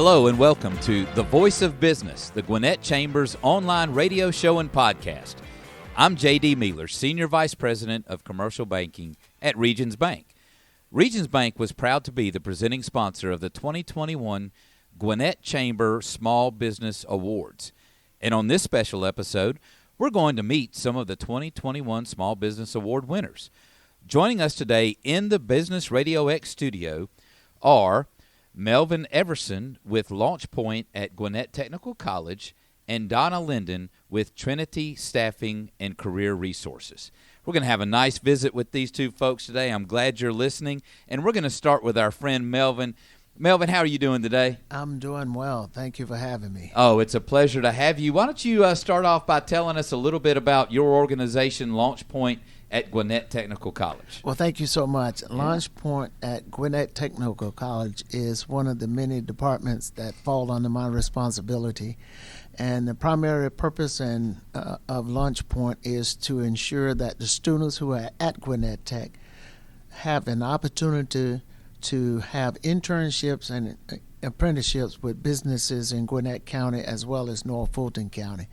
Hello and welcome to The Voice of Business, the Gwinnett Chamber's online radio show and podcast. I'm J.D. Mealer, Senior Vice President of Commercial Banking at Regions Bank. Regions Bank was proud to be the presenting sponsor of the 2021 Gwinnett Chamber Small Business Awards. And on this special episode, we're going to meet some of the 2021 Small Business Award winners. Joining us today in the Business RadioX studio are Melvin Everson with Pointe at Gwinnett Technical College and Donna Linden with Trinity Staffing and Career Resources. We're going to have a nice visit with these two folks today. I'm glad you're listening. And we're going to start with our friend Melvin. Melvin, how are you doing today? I'm doing well. Thank you for having me. Oh, it's a pleasure to have you. Why don't you start off by telling us a little bit about your organization, Pointe at Gwinnett Technical College. Well, thank you so much. Pointe at Gwinnett Technical College is one of the many departments that fall under my responsibility. And the primary purpose of Pointe is to ensure that the students who are at Gwinnett Tech have an opportunity to have internships and apprenticeships with businesses in Gwinnett County as well as North Fulton County.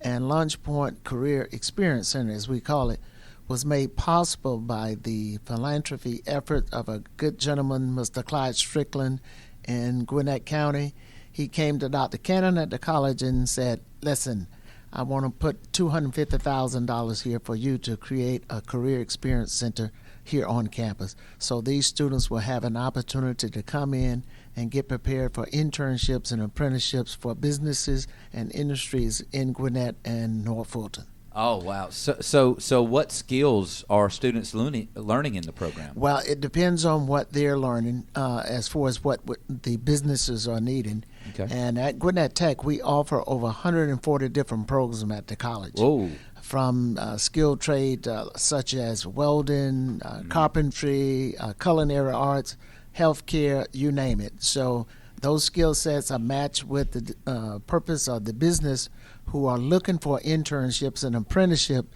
And Pointe Career Experience Center, as we call it, was made possible by the philanthropy effort of a good gentleman, Mr. Clyde Strickland, in Gwinnett County. He came to Dr. Cannon at the college and said, listen, I want to put $250,000 here for you to create a career experience center here on campus. So these students will have an opportunity to come in and get prepared for internships and apprenticeships for businesses and industries in Gwinnett and North Fulton. Oh, wow. So what skills are students learning in the program? Well, it depends on what they're learning as far as what the businesses are needing. Okay. And at Gwinnett Tech, we offer over 140 different programs at the college. Whoa. From skilled trade such as welding, carpentry, culinary arts, healthcare, you name it. So those skill sets are matched with the purpose of the business who are looking for internships and apprenticeship.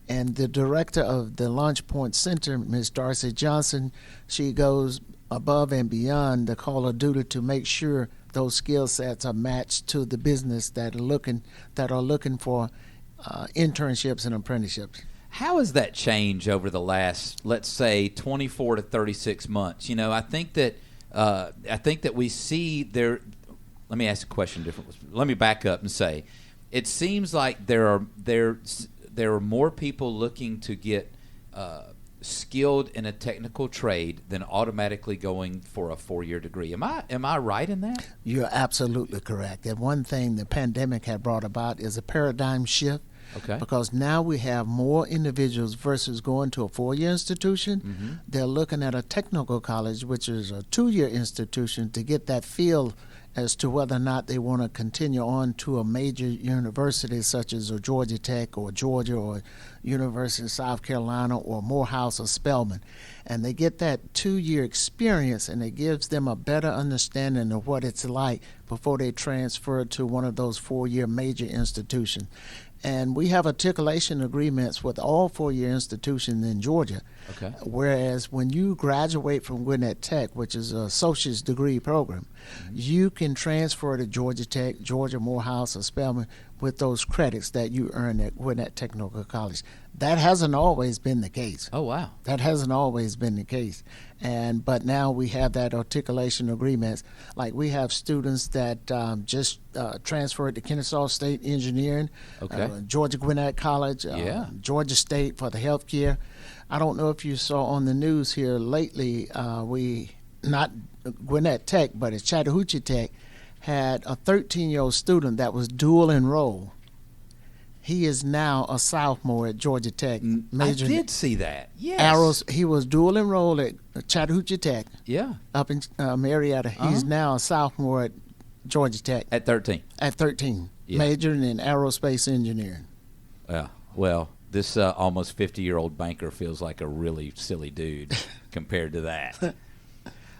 And the director of the Pointe Center, Ms. Darcy Johnson, she goes above and beyond the call of duty to make sure those skill sets are matched to the business that are looking for internships and apprenticeships. How has that changed over the last, let's say, 24 to 36 months? You know, I think that we see there. Let me ask a question differently. Let me back up and say, it seems like there are more people looking to get skilled in a technical trade than automatically going for a 4-year degree. Am I right in that? You're absolutely correct. And one thing the pandemic had brought about is a paradigm shift. Okay. Because now we have more individuals versus going to a 4-year institution. Mm-hmm. They're looking at a technical college, which is a 2-year institution, to get that feel as to whether or not they want to continue on to a major university such as a Georgia Tech or Georgia or University of South Carolina or Morehouse or Spelman. And they get that 2-year experience, and it gives them a better understanding of what it's like before they transfer to one of those 4-year major institutions. And we have articulation agreements with all 4-year institutions in Georgia. Okay. Whereas when you graduate from Gwinnett Tech, which is an associate's degree program, you can transfer to Georgia Tech, Georgia, Morehouse, or Spelman with those credits that you earn at Gwinnett Technical College. That hasn't always been the case. Oh, wow. That hasn't always been the case. But now we have that articulation agreements. Like we have students that just transferred to Kennesaw State Engineering, okay. Georgia Gwinnett College, Georgia State for the healthcare. I don't know if you saw on the news here lately, not Gwinnett Tech, but it's Chattahoochee Tech, had a 13-year-old student that was dual enrolled. He is now a sophomore at Georgia Tech. I did see that. Yes. He was dual enrolled at Chattahoochee Tech. Yeah. Up in Marietta. He's now a sophomore at Georgia Tech. At 13. At 13. Yeah. Majoring in aerospace engineering. Yeah. Well, this almost 50-year-old banker feels like a really silly dude compared to that.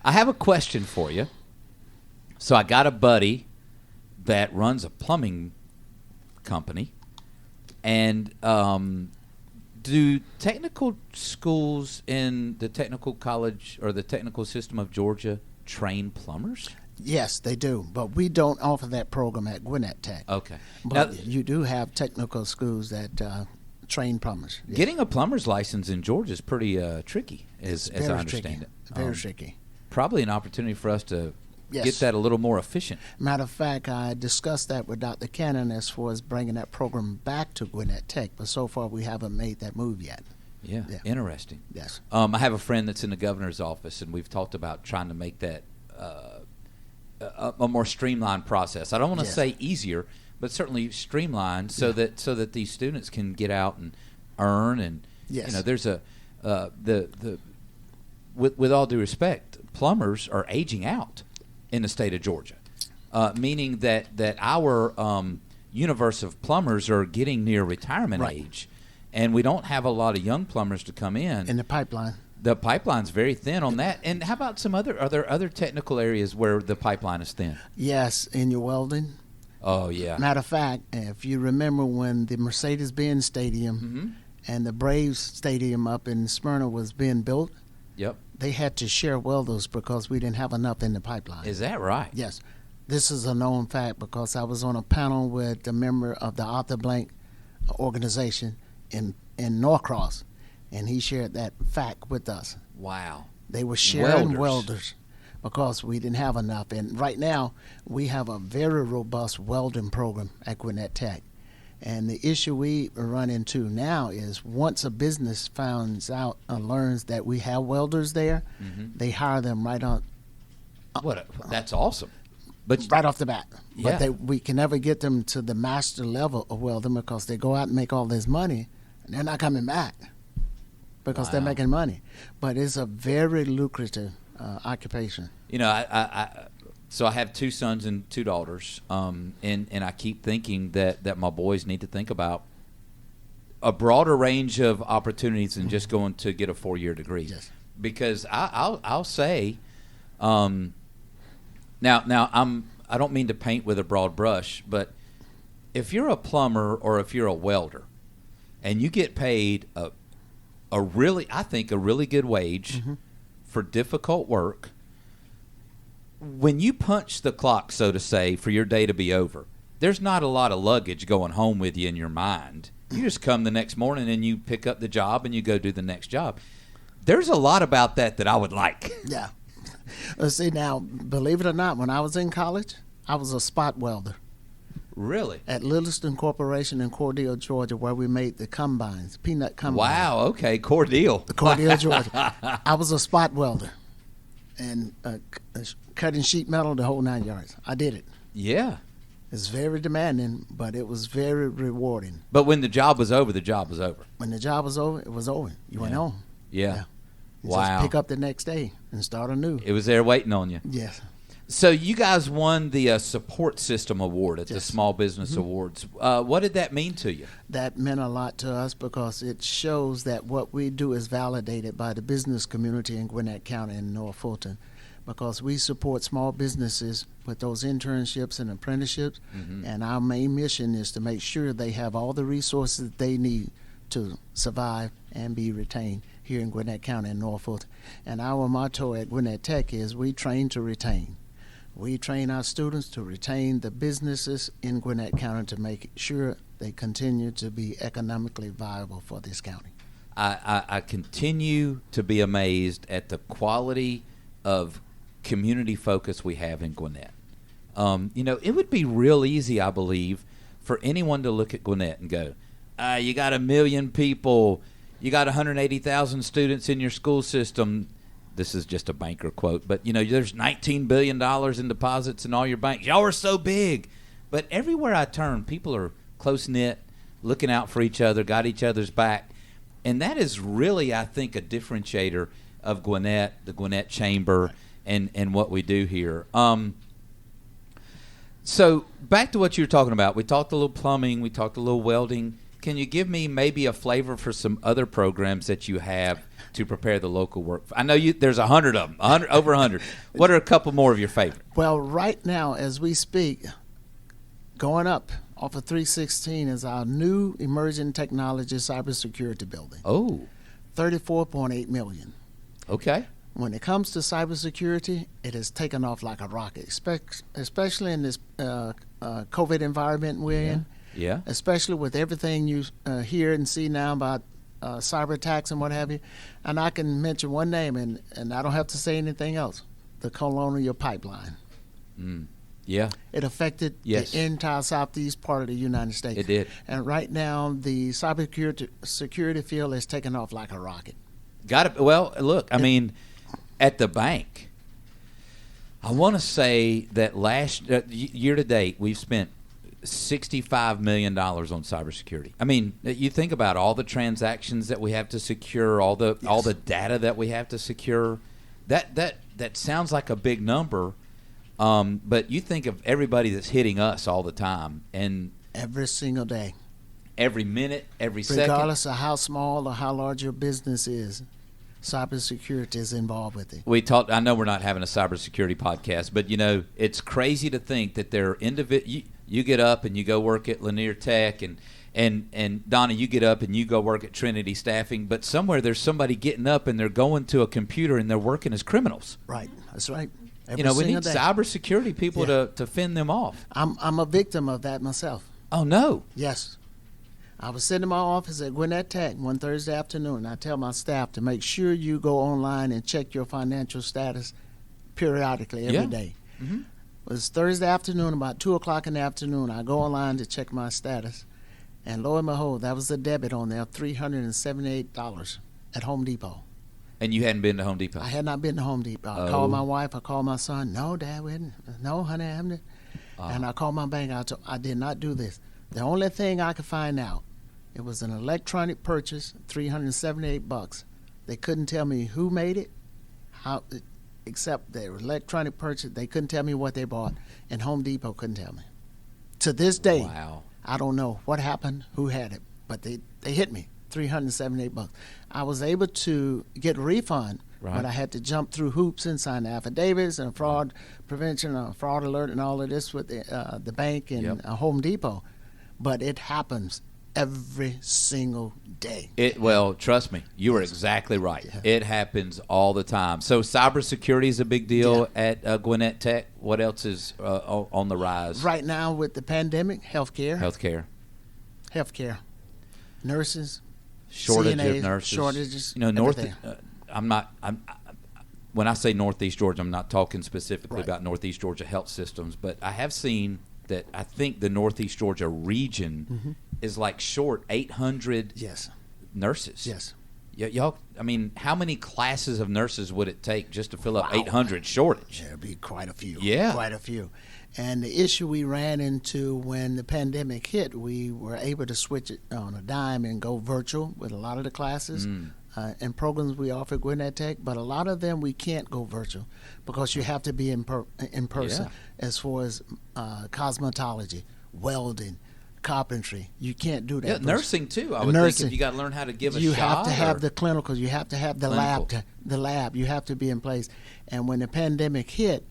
I have a question for you. So I got a buddy that runs a plumbing company. And do technical schools in the technical college or the technical system of Georgia train plumbers? Yes, they do, but we don't offer that program at Gwinnett Tech. Okay. But Now, you do have technical schools that train plumbers. Yes. getting a plumber's license in Georgia is pretty tricky, as I understand it. Very tricky. Probably an opportunity for us to Yes. get that a little more efficient. Matter of fact, I discussed that with Dr. Cannon as far as bringing that program back to Gwinnett Tech, but so far we haven't made that move yet. Yeah, interesting. Yes. I have a friend that's in the governor's office, and we've talked about trying to make that a more streamlined process. I don't want to say easier, but certainly streamlined so that these students can get out and earn. And there's a with all due respect, plumbers are aging out in the state of Georgia, meaning that our universe of plumbers are getting near retirement age, and we don't have a lot of young plumbers to come in the pipeline. The pipeline's very thin on that. And how about are there other technical areas where the pipeline is thin? Yes, in your welding. Oh, yeah. Matter of fact, if you remember when the Mercedes-Benz Stadium and the Braves Stadium up in Smyrna was being built, they had to share welders because we didn't have enough in the pipeline. Is that right? Yes. This is a known fact because I was on a panel with a member of the Arthur Blank organization in Norcross, and he shared that fact with us. Wow. They were sharing welders because we didn't have enough. And right now, we have a very robust welding program at Gwinnett Tech. And the issue we run into now is once a business finds out and learns that we have welders there, they hire them right on. That's awesome. But right off the bat. Yeah. But we can never get them to the master level of welding because they go out and make all this money, and they're not coming back because they're making money. But it's a very lucrative occupation. So I have 2 sons and 2 daughters, and I keep thinking that my boys need to think about a broader range of opportunities than just going to get a 4-year degree. Yes. Because I'll say, now I don't mean to paint with a broad brush, but if you're a plumber or if you're a welder, and you get paid a really good wage for difficult work, when you punch the clock, so to say, for your day to be over, there's not a lot of luggage going home with you in your mind. You just come the next morning and you pick up the job and you go do the next job. There's a lot about that I would like. Yeah. See, now, believe it or not, when I was in college, I was a spot welder. Really? At Littleton Corporation in Cordele, Georgia, where we made the combines, peanut combines. Wow, okay, Cordele. Cordele, Georgia. I was a spot welder and cutting sheet metal the whole 9 yards. I did it. Yeah. It's very demanding, but it was very rewarding. But when the job was over, the job was over. When the job was over, it was over. You went home. Yeah. You Wow. just pick up the next day and start anew. It was there waiting on you. Yes. So you guys won the Support System Award at the Small Business Awards. What did that mean to you? That meant a lot to us because it shows that what we do is validated by the business community in Gwinnett County and North Fulton, because we support small businesses with those internships and apprenticeships, and our main mission is to make sure they have all the resources that they need to survive and be retained here in Gwinnett County and North Fulton. And our motto at Gwinnett Tech is we train to retain. We train our students to retain the businesses in Gwinnett County to make sure they continue to be economically viable for this county. I continue to be amazed at the quality of community focus we have in Gwinnett. It would be real easy, I believe, for anyone to look at Gwinnett and go, you got 1 million people, you got 180,000 students in your school system. This is just a banker quote, but there's $19 billion in deposits in all your banks. Y'all are so big. But everywhere I turn, people are close-knit, looking out for each other, got each other's back. And that is really, I think, a differentiator of Gwinnett, the Gwinnett Chamber, and what we do here. So back to what you were talking about. We talked a little plumbing. We talked a little welding. Can you give me maybe a flavor for some other programs that you have to prepare the local work? I know there's 100 of them, over 100. What are a couple more of your favorite? Well, right now, as we speak, going up off of 316 is our new emerging technology cybersecurity building. Oh. $34.8 million. Okay. When it comes to cybersecurity, it has taken off like a rocket, especially in this COVID environment we're in. Yeah. Especially with everything you hear and see now about cyber attacks and what have you. And I can mention one name, and I don't have to say anything else. The Colonial Pipeline. Yeah. It affected the entire southeast part of the United States. It did. And right now, the cybersecurity field has taken off like a rocket. Got it. Well, look, I mean, at the bank, I want to say that last year to date, we've spent $65 million on cybersecurity. I mean, you think about all the transactions that we have to secure, all the data that we have to secure. That sounds like a big number, but you think of everybody that's hitting us all the time, and every single day, every minute, every second, regardless of how small or how large your business is. Cybersecurity is involved with it. I know we're not having a cybersecurity podcast, but it's crazy to think that there are you get up and you go work at Lanier Tech, and Donna, you get up and you go work at Trinity Staffing, but somewhere there's somebody getting up and they're going to a computer and they're working as criminals. Right. That's right. We need cybersecurity people to fend them off. I'm a victim of that myself. Oh no. Yes. I was sitting in my office at Gwinnett Tech one Thursday afternoon. I tell my staff to make sure you go online and check your financial status periodically every day. Mm-hmm. It was Thursday afternoon, about 2 o'clock in the afternoon. I go online to check my status, and lo and behold, that was a debit on there of $378 at Home Depot. And you hadn't been to Home Depot? I had not been to Home Depot. I called my wife. I called my son. No, Dad, we didn't. No, honey, I haven't. And I called my bank. I did not do this. The only thing I could find out, it was an electronic purchase, $378. They couldn't tell me who made it, except their electronic purchase. They couldn't tell me what they bought, and Home Depot couldn't tell me. To this day, wow. I don't know what happened, who had it, but they hit me, $378. I was able to get a refund, but I had to jump through hoops and sign affidavits and fraud prevention, fraud alert, and all of this with the bank and Home Depot. But it happens every single day. Well, trust me, you are exactly right. Yeah. It happens all the time. So cybersecurity is a big deal at Gwinnett Tech. What else is on the rise? Right now with the pandemic, healthcare. Nurses. Shortage CNAs, of nurses. Shortages. When I say Northeast Georgia, I'm not talking specifically about Northeast Georgia health systems, but I have seen that I think the Northeast Georgia region is like short 800 nurses. Yes. Y'all, I mean, how many classes of nurses would it take just to fill up 800 shortage? There'd be quite a few. Yeah. Quite a few. And the issue we ran into when the pandemic hit, we were able to switch it on a dime and go virtual with a lot of the classes and programs we offer at Gwinnett Tech, but a lot of them we can't go virtual because you have to be in person as far as cosmetology, welding, carpentry. You can't do that. Yeah, nursing too. I would think if you got to learn how to give a shot. You have to have the clinicals. You have to have the lab. You have to be in place. And when the pandemic hit,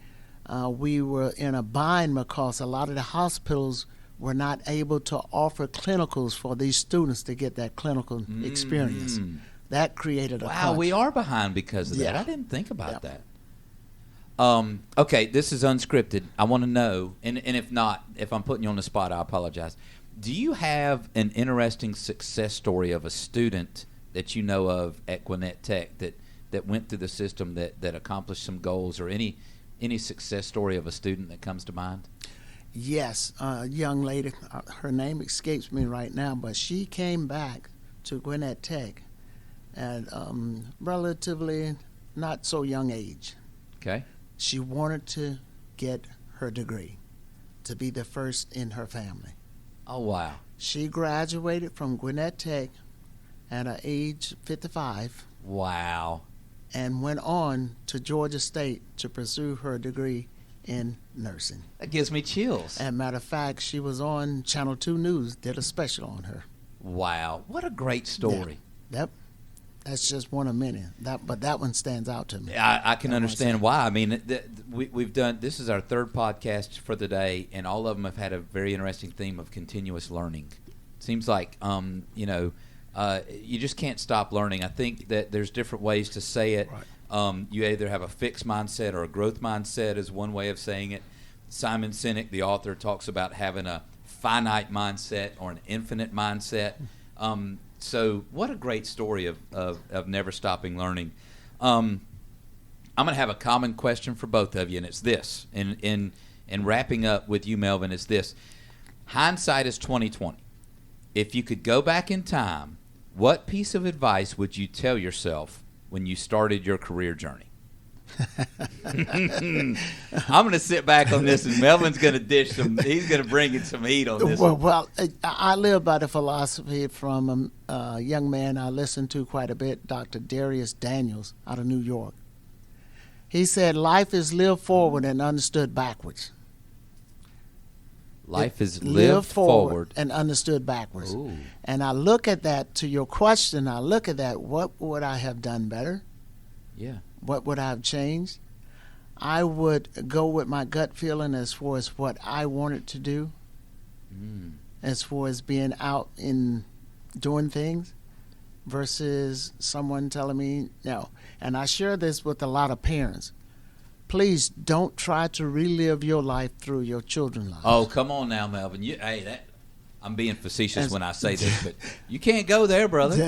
we were in a bind because a lot of the hospitals were not able to offer clinicals for these students to get that clinical experience. That created a crunch. We are behind because of that. I didn't think about that. Okay, this is unscripted. I want to know, and if not, if I'm putting you on the spot, I apologize. Do you have an interesting success story of a student that you know of at Gwinnett Tech that went through the system that accomplished some goals, or any success story of a student that comes to mind? Yes, a young lady, her name escapes me right now, but she came back to Gwinnett Tech at relatively not so young age. Okay. She wanted to get her degree, to be the first in her family. Oh, wow. She graduated from Gwinnett Tech at age 55. Wow. And went on to Georgia State to pursue her degree in nursing. That gives me chills. As a matter of fact, she was on Channel 2 News, did a special on her. Wow. What a great story. Yep. That's just one of many. But that one stands out to me. I can understand why. I mean, we've done, this is our third podcast for the day, and all of them have had a very interesting theme of continuous learning. It seems like, you just can't stop learning. I think that there's different ways to say it. You either have a fixed mindset or a growth mindset is one way of saying it. Simon Sinek, the author, talks about having a finite mindset or an infinite mindset. So what a great story of never stopping learning. I'm going to have a common question for both of you, and it's this. In wrapping up with you, Melvin, is this. Hindsight is 20/20. If you could go back in time, what piece of advice would you tell yourself when you started your career journey? I'm going to sit back on this, and Melvin's going to dish some. He's going to bring in some heat on this. Well, I live by the philosophy from a young man I listened to quite a bit, Dr. Darius Daniels out of New York. He said, "Life is lived forward and understood backwards." Life is lived forward and understood backwards. Ooh. And I look at that, to your question, I look at that, what would I have done better? Yeah. What would I have changed? I would go with my gut feeling as far as what I wanted to do, as far as being out in doing things versus someone telling me no. And I share this with a lot of parents. Please don't try to relive your life through your children's lives. Oh, come on now, Melvin. I'm being facetious when I say this, but you can't go there, brother.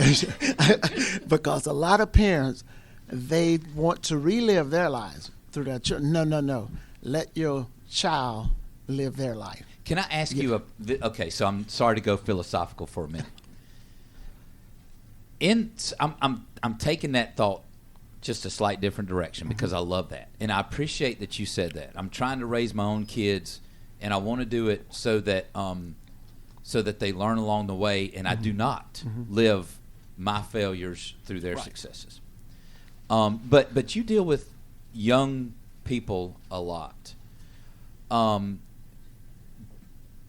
Because a lot of parents, they want to relive their lives through their children. No. Let your child live their life. Can I ask you okay, so I'm sorry to go philosophical for a minute. I'm taking that thought just a slight different direction because I love that. And I appreciate that you said that. I'm trying to raise my own kids, and I want to do it so that they learn along the way, and I do not live my failures through their successes. But you deal with young people a lot.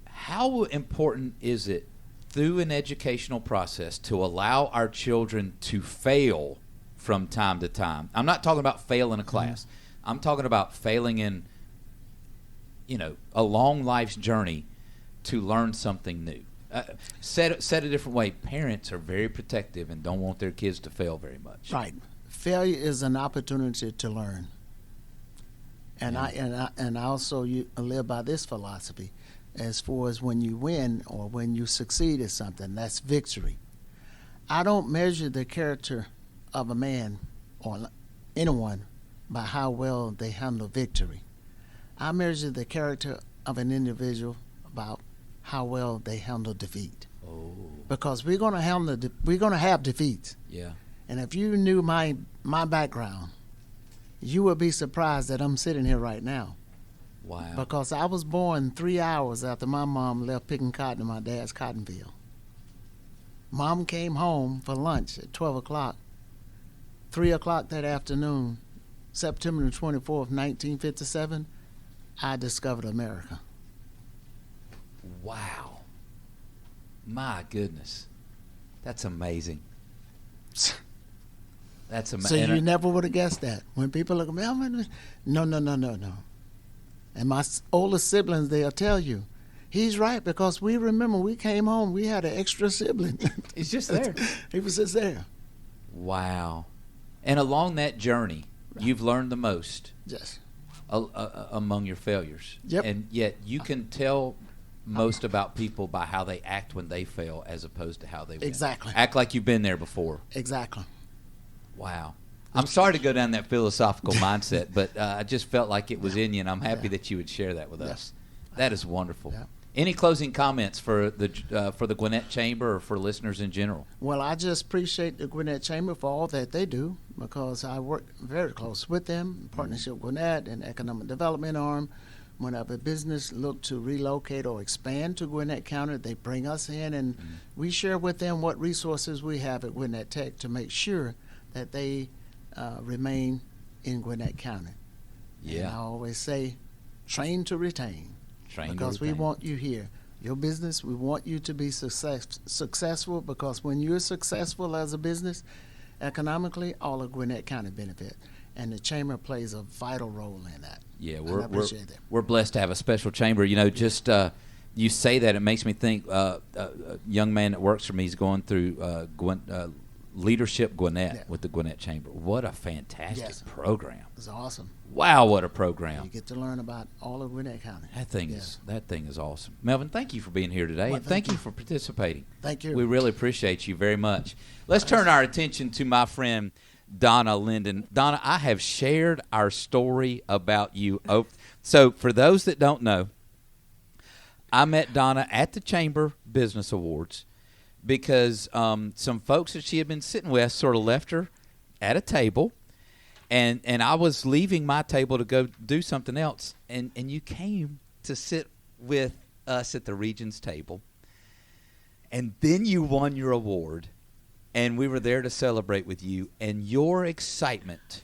How important is it through an educational process to allow our children to fail from time to time? I'm not talking about fail in a class. I'm talking about failing in, a long life's journey to learn something new. Said a different way, parents are very protective and don't want their kids to fail very much. Right. Failure is an opportunity to learn. And I also live by this philosophy. As far as when you win or when you succeed at something, that's victory. I don't measure the character of a man or anyone by how well they handle victory. I measure the character of an individual about how well they handle defeat. Oh. Because we're going to have defeats. Yeah. And if you knew my background, you would be surprised that I'm sitting here right now. Wow. Because I was born 3 hours after my mom left picking cotton in my dad's cotton field. Mom came home for lunch at 12 o'clock. 3 o'clock that afternoon, September the 24th, 1957, I discovered America. Wow. My goodness. That's amazing. That's amazing. So you never would have guessed that. When people look at me, no. And my older siblings, they'll tell you, he's right, because we remember we came home, we had an extra sibling. He's just there. He was just there. Wow. And along that journey, you've learned the most. Yes. Among your failures. Yep. And yet you can tell most about people by how they act when they fail as opposed to how they win. Exactly. Act like you've been there before. Exactly. Wow. I'm sorry to go down that philosophical mindset, but I just felt like it was in you, and I'm happy that you would share that with us. That is wonderful. Yeah. Any closing comments for the Gwinnett Chamber or for listeners in general? Well, I just appreciate the Gwinnett Chamber for all that they do, because I work very close with them, in partnership with Gwinnett and Economic Development Arm. Whenever a business look to relocate or expand to Gwinnett County, they bring us in, and we share with them what resources we have at Gwinnett Tech to make sure that they remain in Gwinnett County. Yeah. And I always say, train to retain. Because we want you here. Your business, we want you to be successful, because when you're successful as a business, economically, all of Gwinnett County benefit. And the chamber plays a vital role in that. Yeah, and we're blessed to have a special chamber. Just you say that, it makes me think. A young man that works for me is going through Leadership Gwinnett with the Gwinnett Chamber. What a fantastic program. It's awesome. Wow, what a program. You get to learn about all of Gwinnett County. That thing is awesome. Melvin, thank you for being here today, and thank you for participating. Thank you. We really appreciate you very much. Let's turn our attention to my friend Donna Linden. Donna, I have shared our story about you. So for those that don't know, I met Donna at the Chamber Business Awards because some folks that she had been sitting with sort of left her at a table, and I was leaving my table to go do something else, and you came to sit with us at the Regions table, and then you won your award, and we were there to celebrate with you, and your excitement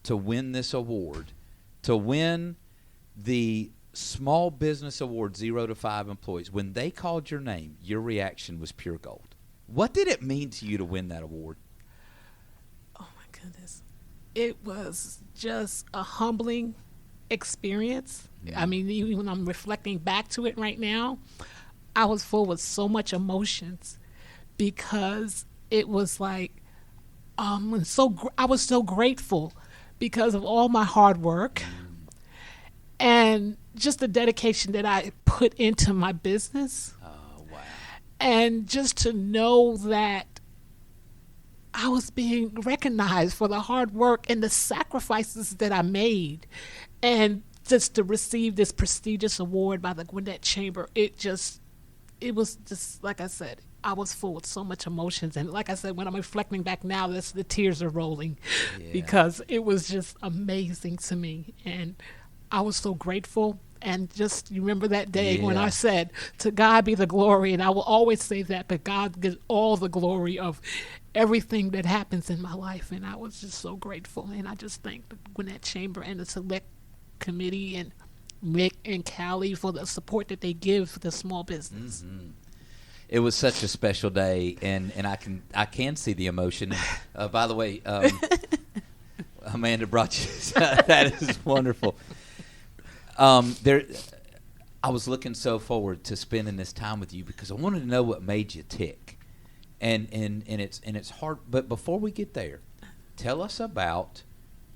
to win this award, to win the Small Business Award 0 to 5 employees, when they called your name, your reaction was pure gold. What did it mean to you to win that award? Oh, my goodness. It was just a humbling experience. I mean, even when I'm reflecting back to it right now, I was full with so much emotions because it was like, I was so grateful because of all my hard work and just the dedication that I put into my business. Oh, wow. And just to know that I was being recognized for the hard work and the sacrifices that I made. And just to receive this prestigious award by the Gwinnett Chamber, it was just, like I said, I was full with so much emotions. And like I said, when I'm reflecting back now, the tears are rolling because it was just amazing to me. And I was so grateful. And just remember that day when I said, to God be the glory. And I will always say that, but God gets all the glory of everything that happens in my life. And I was just so grateful. And I just thank the Gwinnett Chamber and the Select Committee and Mick and Callie for the support that they give the small business. Mm-hmm. It was such a special day, and I can see the emotion. By the way, Amanda brought you. That is wonderful. I was looking so forward to spending this time with you because I wanted to know what made you tick, and it's hard. But before we get there, tell us about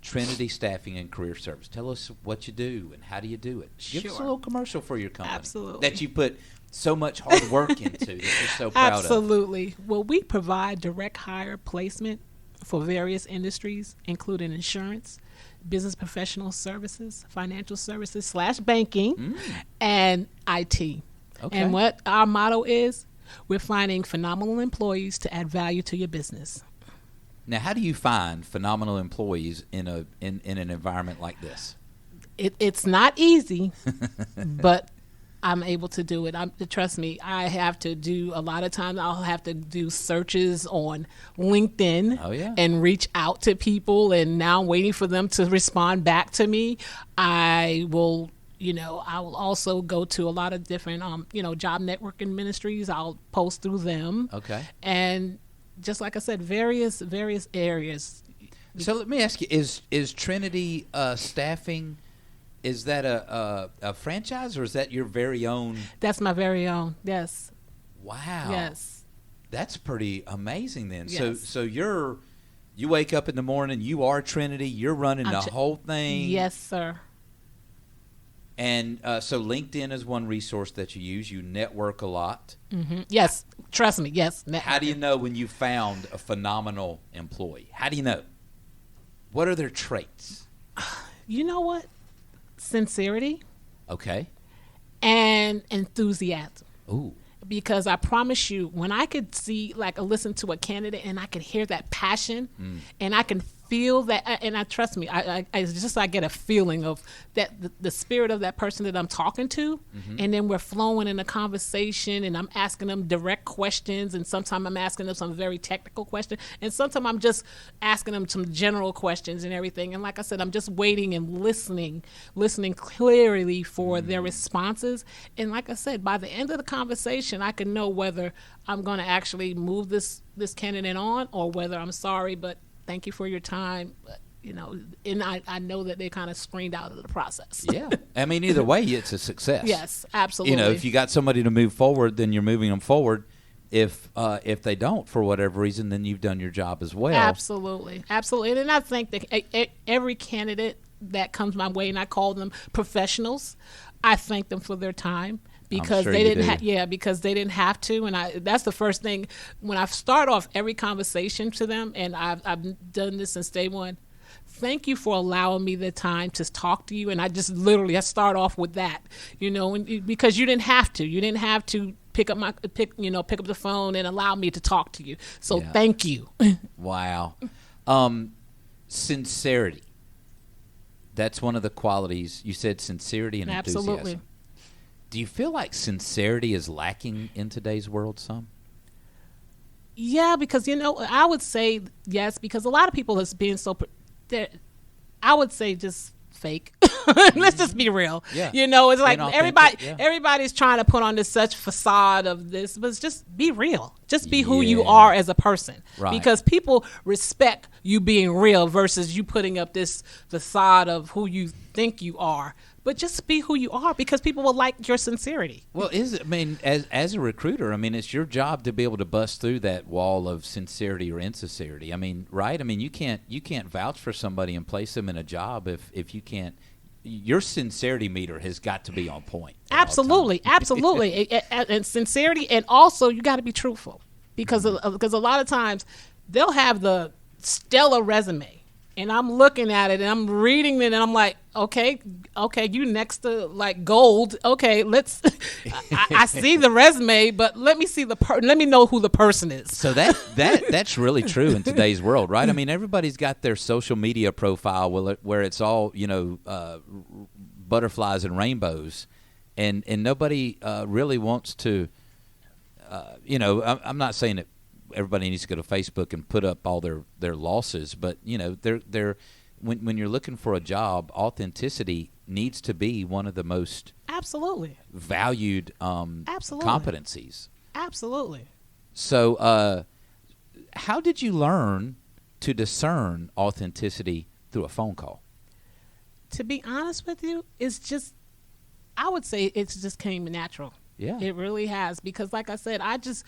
Trinity Staffing and Career Service. Tell us what you do and how do you do it. Give us a little commercial for your company. Absolutely. That you put so much hard work into that you're so proud of. Absolutely. Well, we provide direct hire placement for various industries, including insurance, business professional services, financial services / banking, and IT. Okay. And what our motto is, we're finding phenomenal employees to add value to your business. Now, how do you find phenomenal employees in an environment like this? It's not easy, but I'm able to do it. Trust me, I have to do, a lot of times I'll have to do searches on LinkedIn and reach out to people, and now I'm waiting for them to respond back to me. I will also go to a lot of different, job networking ministries. I'll post through them. Okay. And just like I said, various areas. So let me ask you, is Trinity Staffing, is that a franchise, or is that your very own? That's my very own, yes. Wow. Yes. That's pretty amazing then. Yes. So you wake up in the morning, you are Trinity, you're running the whole thing. Yes, sir. And so LinkedIn is one resource that you use. You network a lot. Mm-hmm. Yes. Trust me, yes. How do you know when you found a phenomenal employee? How do you know? What are their traits? You know what? Sincerity. Okay. And enthusiasm. Ooh. Because I promise you, when I could see, listen to a candidate and I could hear that passion and I can feel that, and I trust me, I get a feeling of that, the spirit of that person that I'm talking to, and then we're flowing in a conversation, and I'm asking them direct questions, and sometimes I'm asking them some very technical questions, and sometimes I'm just asking them some general questions and everything. And like I said, I'm just waiting and listening clearly for their responses. And like I said, by the end of the conversation, I can know whether I'm going to actually move this candidate on, or whether I'm sorry, but thank you for your time. And I know that they kind of screened out of the process. Yeah. I mean, either way, it's a success. Yes, absolutely. If you got somebody to move forward, then you're moving them forward. if they don't for whatever reason, then you've done your job as well. Absolutely. And I think that every candidate that comes my way, and I call them professionals, I thank them for their time. Because they didn't because they didn't have to, and that's the first thing when I start off every conversation to them, and I've done this since day one. Thank you for allowing me the time to talk to you, and I start off with that, because you didn't have to pick up the phone and allow me to talk to you. So thank you. Wow. Sincerity. That's one of the qualities you said. Sincerity and enthusiasm. Absolutely. Do you feel like sincerity is lacking in today's world some? Yeah, because, I would say yes, because a lot of people is being so, I would say just fake. Let's just be real. Yeah. It's like everybody's trying to put on this such facade of this, but it's just be real. Just be who you are as a person. Right. Because people respect you being real versus you putting up this facade of who you think you are. But just be who you are, because people will like your sincerity. Well, as a recruiter, it's your job to be able to bust through that wall of sincerity or insincerity. Right? You can't vouch for somebody and place them in a job if you can't. Your sincerity meter has got to be on point. Absolutely. And sincerity, and also you got to be truthful, because a lot of times they'll have the stellar resume. And I'm looking at it and I'm reading it and I'm like, okay, you next to like gold. Okay, I see the resume, but let me see let me know who the person is. So that's really true in today's world, right? Everybody's got their social media profile where it's all, butterflies and rainbows, and nobody really wants to, I'm not saying that everybody needs to go to Facebook and put up all their losses, but they're when you're looking for a job, authenticity needs to be one of the most valued competencies. Absolutely. So, how did you learn to discern authenticity through a phone call? To be honest with you, I would say it's just came natural. Yeah, it really has, because like I said, I just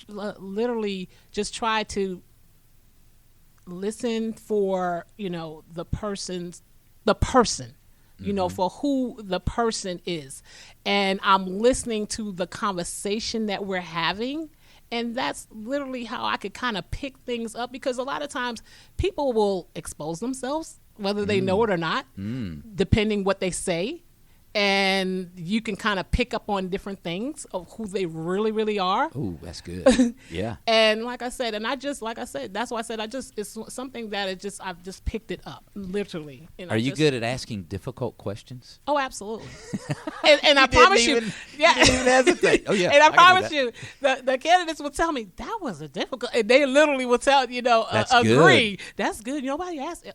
literally just try to listen for the person, for who the person is, and I'm listening to the conversation that we're having, and that's literally how I could kind of pick things up, because a lot of times people will expose themselves whether they know it or not, depending what they say. And you can kind of pick up on different things of who they really, really are. Oh, that's good. Yeah. And like I said, that's why I said it's something that I've just picked it up, literally. Are you good at asking difficult questions? Oh, absolutely. and I promise you, you didn't even hesitate. Oh, yeah. And I promise you, the candidates will tell me that was a difficult, and they literally will tell, agree. Good. That's good. Nobody asked it,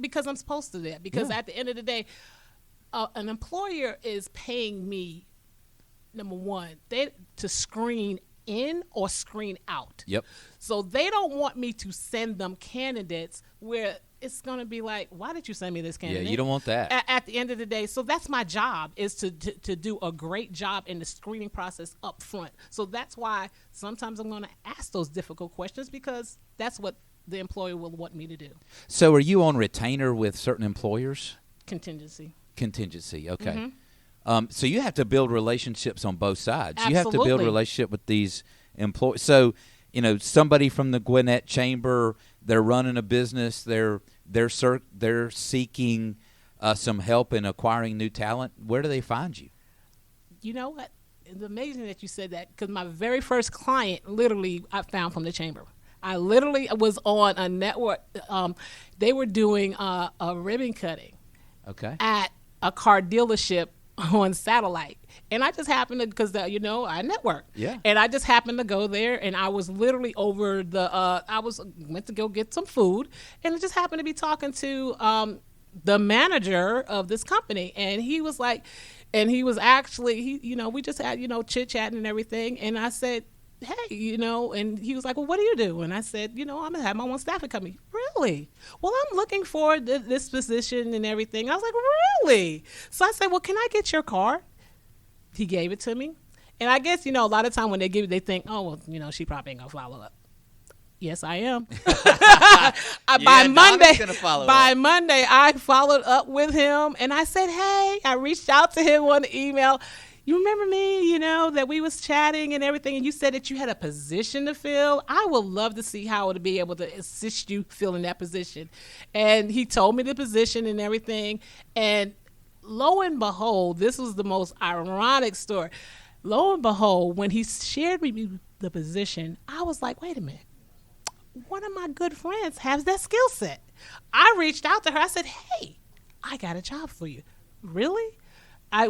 because I'm supposed to do that. Because at the end of the day, an employer is paying me, number one, to screen in or screen out. Yep. So they don't want me to send them candidates where it's going to be like, why did you send me this candidate? Yeah, you don't want that. At the end of the day. So that's my job, is to do a great job in the screening process up front. So that's why sometimes I'm going to ask those difficult questions, because that's what the employer will want me to do. So are you on retainer with certain employers? Contingency, okay. Mm-hmm. So you have to build relationships on both sides. Absolutely. You have to build a relationship with these employees. So, somebody from the Gwinnett Chamber, they're running a business. They're seeking some help in acquiring new talent. Where do they find you? You know what? It's amazing that you said that, because my very first client, literally, I found from the chamber. I literally was on a network. They were doing a ribbon cutting. Okay. At a car dealership on satellite, and I just happened to, because I network. Yeah. And I just happened to go there, and I was literally over went to go get some food, and I just happened to be talking to the manager of this company, and he was like, we just had chit chatting and everything, and I said, hey, and he was like, well, what do you do? And I said, I'm going to have my own staffing company. Really? Well, I'm looking for this position and everything. I was like, really? So I said, well, can I get your card? He gave it to me. And I guess, a lot of time when they give it, they think, oh, well, she probably ain't going to follow up. Yes, I am. By Monday, I followed up with him, and I said, hey, I reached out to him on the email. You remember me, that we was chatting and everything, and you said that you had a position to fill. I would love to see how to be able to assist you filling that position. And he told me the position and everything, and lo and behold, this was the most ironic story. Lo and behold, when he shared with me the position, I was like, wait a minute. One of my good friends has that skill set. I reached out to her. I said, hey, I got a job for you. Really?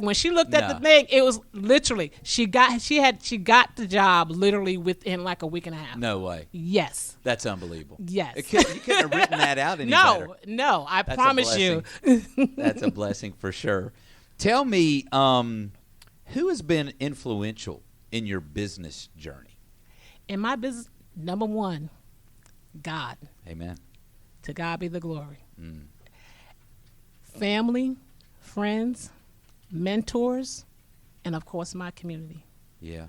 When she looked at the thing, it was literally, she got the job literally within like a week and a half. No way. Yes. That's unbelievable. Yes. You couldn't have written that out any better. No, I promise you. That's a blessing for sure. Tell me, who has been influential in your business journey? In my business, number one, God. Amen. To God be the glory. Family, friends, mentors, and of course my community. Yeah.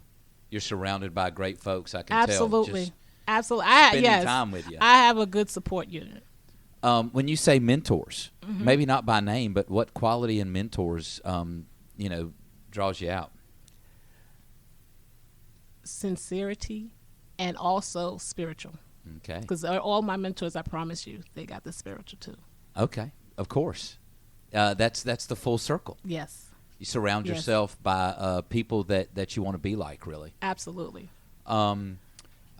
You're surrounded by great folks, I can Absolutely. tell. Absolutely. Spending time with you. I have a good support unit. When you say mentors, maybe not by name, but what quality in mentors, draws you out? Sincerity and also spiritual. Okay. Because all my mentors, I promise you, they got the spiritual too. Okay. Of course. That's the full circle. Yes. You surround yourself by people that you want to be like, really. Absolutely. I'm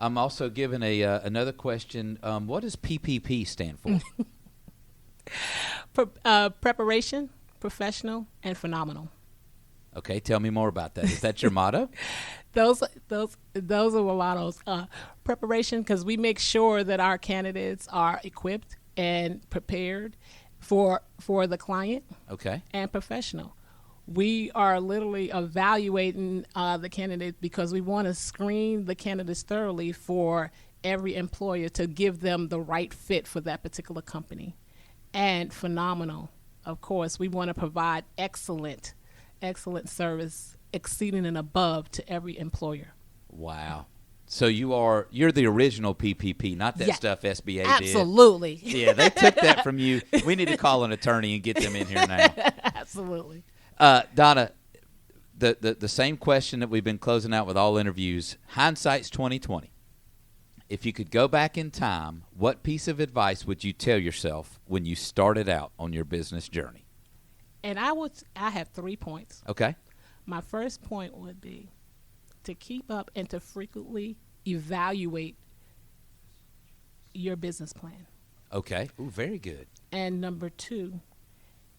also given another question. What does PPP stand for? Preparation, professional, and phenomenal. Okay, tell me more about that. Is that your motto? Those are my mottos. Preparation, because we make sure that our candidates are equipped and prepared for the client. Okay. And professional. We are literally evaluating the candidate because we want to screen the candidates thoroughly for every employer to give them the right fit for that particular company. And phenomenal. Of course, we want to provide excellent service, exceeding and above to every employer. Wow. So you're the original PPP, not that stuff SBA Absolutely. did. Yeah, they took that from you. We need to call an attorney and get them in here now. Absolutely. Donna, the same question that we've been closing out with all interviews, hindsight's 20/20. If you could go back in time, what piece of advice would you tell yourself when you started out on your business journey? And I have 3 points. Okay. My first point would be to keep up and to frequently evaluate your business plan. Okay. Ooh, very good. And number 2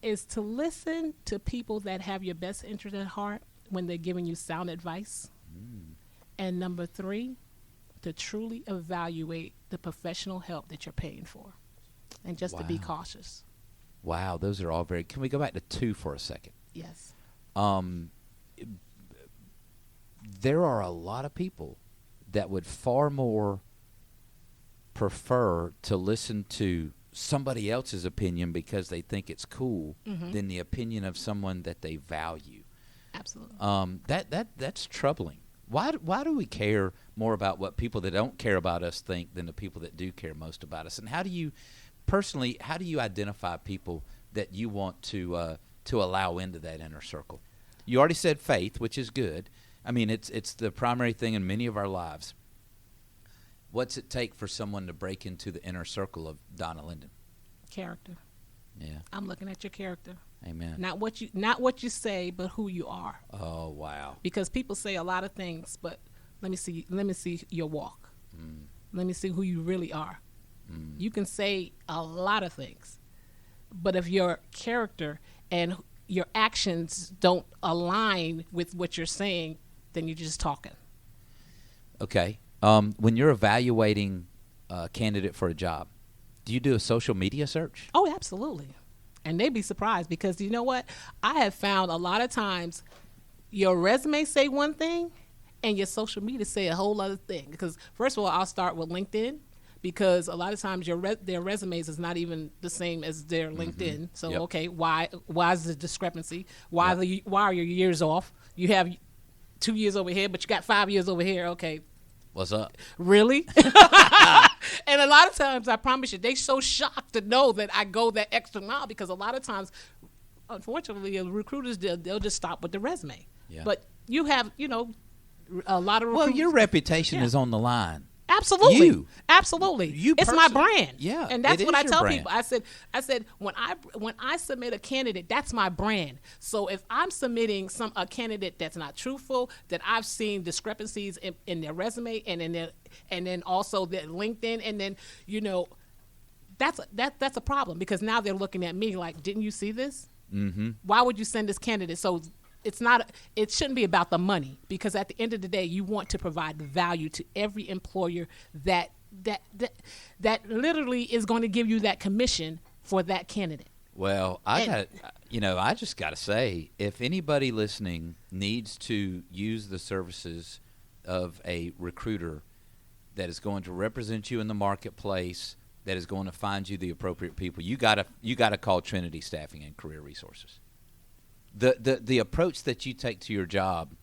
is to listen to people that have your best interest at heart when they're giving you sound advice. And number 3, to truly evaluate the professional help that you're paying for. And just to be cautious. Wow, those are all very. Can we go back to 2 for a second? Yes. There are a lot of people that would far more prefer to listen to somebody else's opinion because they think it's cool than the opinion of someone that they value. Absolutely. That's troubling. Why do we care more about what people that don't care about us think than the people that do care most about us? And how do you identify people that you want to allow into that inner circle? You already said faith, which is good. I mean, it's the primary thing in many of our lives. What's it take for someone to break into the inner circle of Donna Linden? Character. Yeah. I'm looking at your character. Amen. Not what you say, but who you are. Oh, wow. Because people say a lot of things, but let me see your walk. Let me see who you really are. You can say a lot of things, but if your character and your actions don't align with what you're saying, then you're just talking. Okay. When you're evaluating a candidate for a job, do you do a social media search? Oh, absolutely. And they'd be surprised because you know what? I have found a lot of times your resume say one thing and your social media say a whole other thing. Because first of all, I'll start with LinkedIn because a lot of times their resumes is not even the same as their LinkedIn. So, okay, why is the discrepancy? Why are your years off? You have 2 years over here, but you got 5 years over here. Okay. What's up? Really? And a lot of times, I promise you, they so shocked to know that I go that extra mile, because a lot of times, unfortunately, recruiters, they'll just stop with the resume. Yeah. But you have, a lot of recruiters. Well, your reputation is on the line. Absolutely. Absolutely. It's my brand. Yeah. And that's what I tell brand. people. I said when I submit a candidate, that's my brand. So if I'm submitting a candidate that's not truthful, that I've seen discrepancies in their resume and then also their LinkedIn, and then that's a problem, because now they're looking at me like, didn't you see this? Mm-hmm. Why would you send this candidate? So it shouldn't be about the money, because at the end of the day, you want to provide value to every employer that literally is going to give you that commission for that candidate. Well, I just got to say, if anybody listening needs to use the services of a recruiter that is going to represent you in the marketplace, that is going to find you the appropriate people, you got to call Trinity Staffing and Career Resources. The approach that you take to your job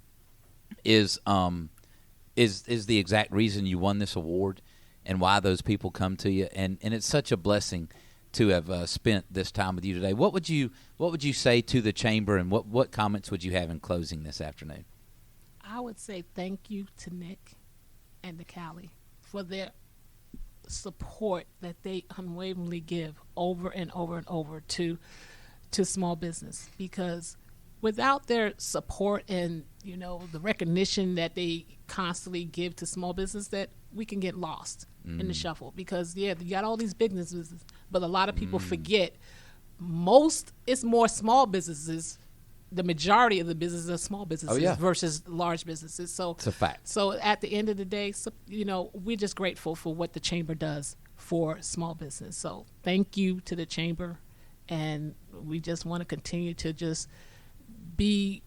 is the exact reason you won this award, and why those people come to you, and it's such a blessing to have spent this time with you today. What would you say to the chamber, and what comments would you have in closing this afternoon? I would say thank you to Nick and to Callie for their support that they unwaveringly give over and over and over to small business, because without their support and the recognition that they constantly give to small business, that we can get lost in the shuffle, because you got all these big businesses, but a lot of people forget it's more small businesses. The majority of the businesses are small businesses versus large businesses. So it's a fact. So at the end of the day, we're just grateful for what the chamber does for small business. So thank you to the chamber. And we just want to continue to just be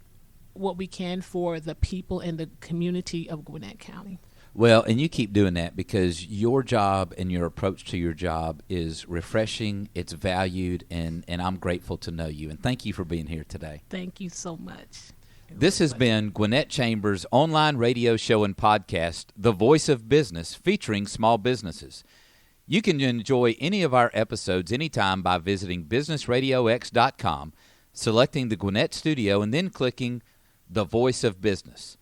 what we can for the people in the community of Gwinnett County. Well, and you keep doing that, because your job and your approach to your job is refreshing, it's valued, and I'm grateful to know you. And thank you for being here today. Thank you so much. This has been Gwinnett Chamber's online radio show and podcast, The Voice of Business, featuring small businesses. You can enjoy any of our episodes anytime by visiting businessradiox.com, selecting the Gwinnett studio, and then clicking The Voice of Business.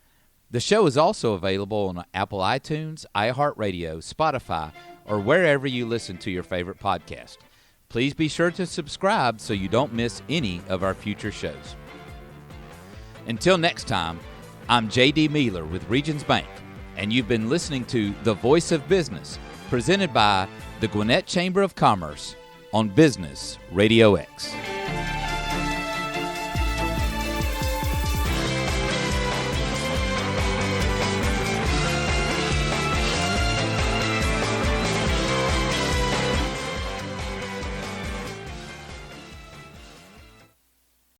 The show is also available on Apple iTunes, iHeartRadio, Spotify, or wherever you listen to your favorite podcast. Please be sure to subscribe so you don't miss any of our future shows. Until next time, I'm J.D. Mealer with Regions Bank, and you've been listening to The Voice of Business, presented by the Gwinnett Chamber of Commerce on Business Radio X.